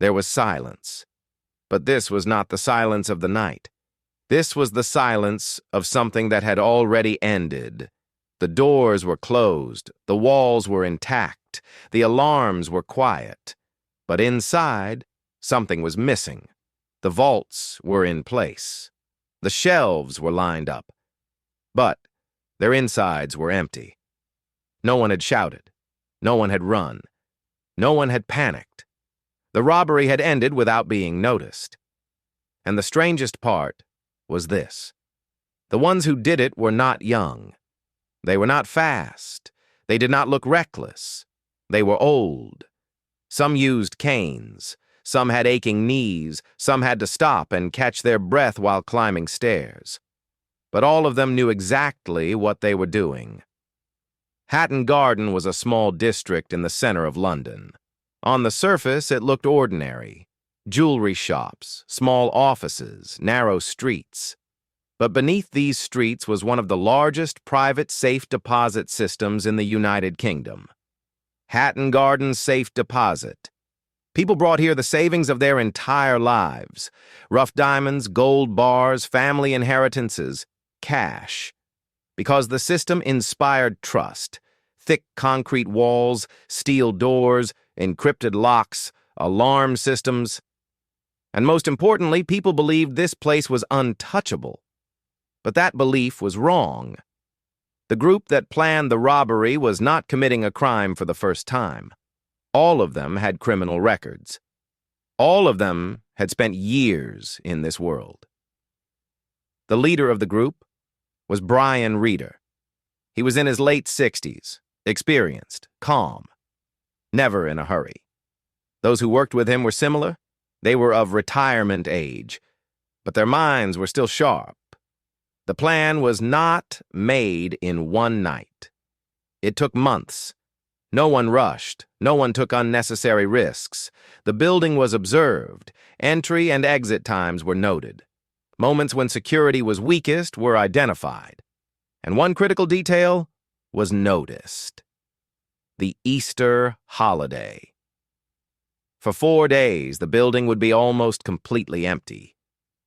There was silence. But this was not the silence of the night. This was the silence of something that had already ended. The doors were closed, the walls were intact, the alarms were quiet. But inside, something was missing. The vaults were in place. The shelves were lined up. But their insides were empty. No one had shouted. No one had run. No one had panicked. The robbery had ended without being noticed. And the strangest part was this. The ones who did it were not young. They were not fast. They did not look reckless. They were old. Some used canes. Some had aching knees. Some had to stop and catch their breath while climbing stairs. But all of them knew exactly what they were doing. Hatton Garden was a small district in the center of London. On the surface, it looked ordinary. Jewelry shops, small offices, narrow streets. But beneath these streets was one of the largest private safe deposit systems in the United Kingdom. Hatton Garden Safe Deposit. People brought here the savings of their entire lives. Rough diamonds, gold bars, family inheritances, cash. Because the system inspired trust. Thick concrete walls, steel doors, encrypted locks, alarm systems. And most importantly, people believed this place was untouchable. But that belief was wrong. The group that planned the robbery was not committing a crime for the first time. All of them had criminal records. All of them had spent years in this world. The leader of the group was Brian Reeder. He was in his late 60s, experienced, calm, never in a hurry. Those who worked with him were similar. They were of retirement age, but their minds were still sharp. The plan was not made in one night. It took months. No one rushed. No one took unnecessary risks. The building was observed. Entry and exit times were noted. Moments when security was weakest were identified. And one critical detail was noticed. The Easter holiday. For 4 days, the building would be almost completely empty.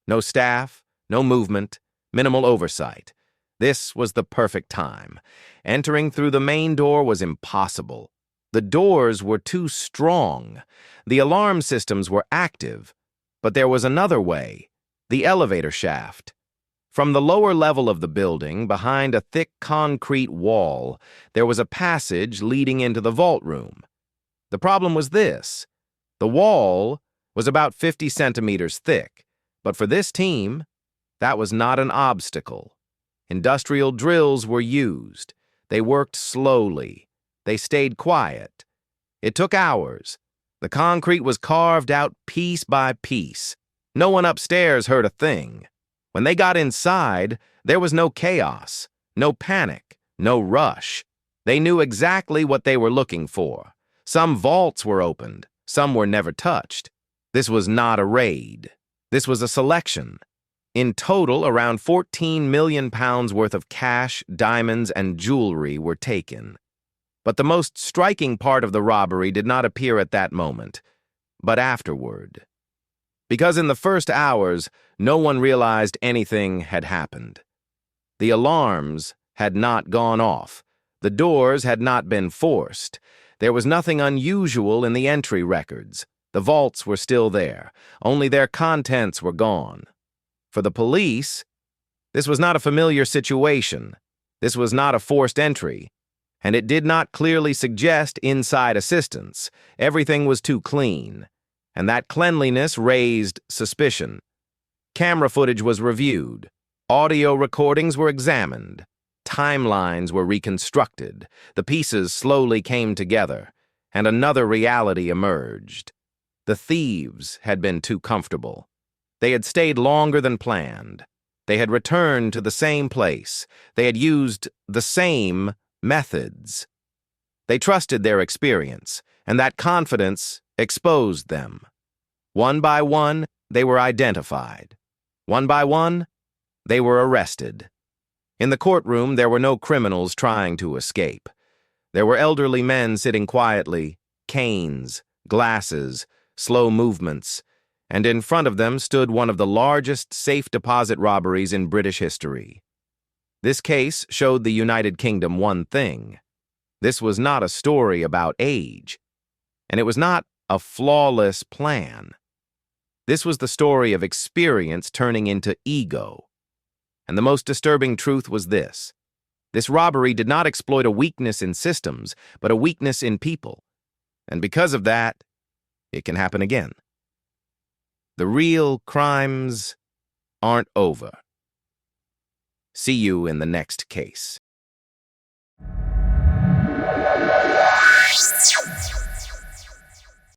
No staff, no movement, minimal oversight. This was the perfect time. Entering through the main door was impossible. The doors were too strong. The alarm systems were active. But there was another way, the elevator shaft. From the lower level of the building, behind a thick concrete wall, there was a passage leading into the vault room. The problem was this. The wall was about 50 centimeters thick, but for this team, that was not an obstacle. Industrial drills were used. They worked slowly. They stayed quiet. It took hours. The concrete was carved out piece by piece. No one upstairs heard a thing. When they got inside, there was no chaos, no panic, no rush. They knew exactly what they were looking for. Some vaults were opened. Some were never touched. This was not a raid. This was a selection. In total, around £14 million worth of cash, diamonds, and jewelry were taken. But the most striking part of the robbery did not appear at that moment, but afterward. Because in the first hours, no one realized anything had happened. The alarms had not gone off. The doors had not been forced. There was nothing unusual in the entry records. The vaults were still there. Only their contents were gone. For the police, this was not a familiar situation. This was not a forced entry. And it did not clearly suggest inside assistance. Everything was too clean. And that cleanliness raised suspicion. Camera footage was reviewed. Audio recordings were examined. Timelines were reconstructed. The pieces slowly came together, and another reality emerged. The thieves had been too comfortable. They had stayed longer than planned. They had returned to the same place. They had used the same methods. They trusted their experience, and that confidence exposed them. One by one, they were identified. One by one, they were arrested. In the courtroom, there were no criminals trying to escape. There were elderly men sitting quietly, canes, glasses, slow movements, and in front of them stood one of the largest safe deposit robberies in British history. This case showed the United Kingdom one thing. This was not a story about age, and it was not a flawless plan. This was the story of experience turning into ego. And the most disturbing truth was this. This robbery did not exploit a weakness in systems, but a weakness in people. And because of that, it can happen again. The real crimes aren't over. See you in the next case.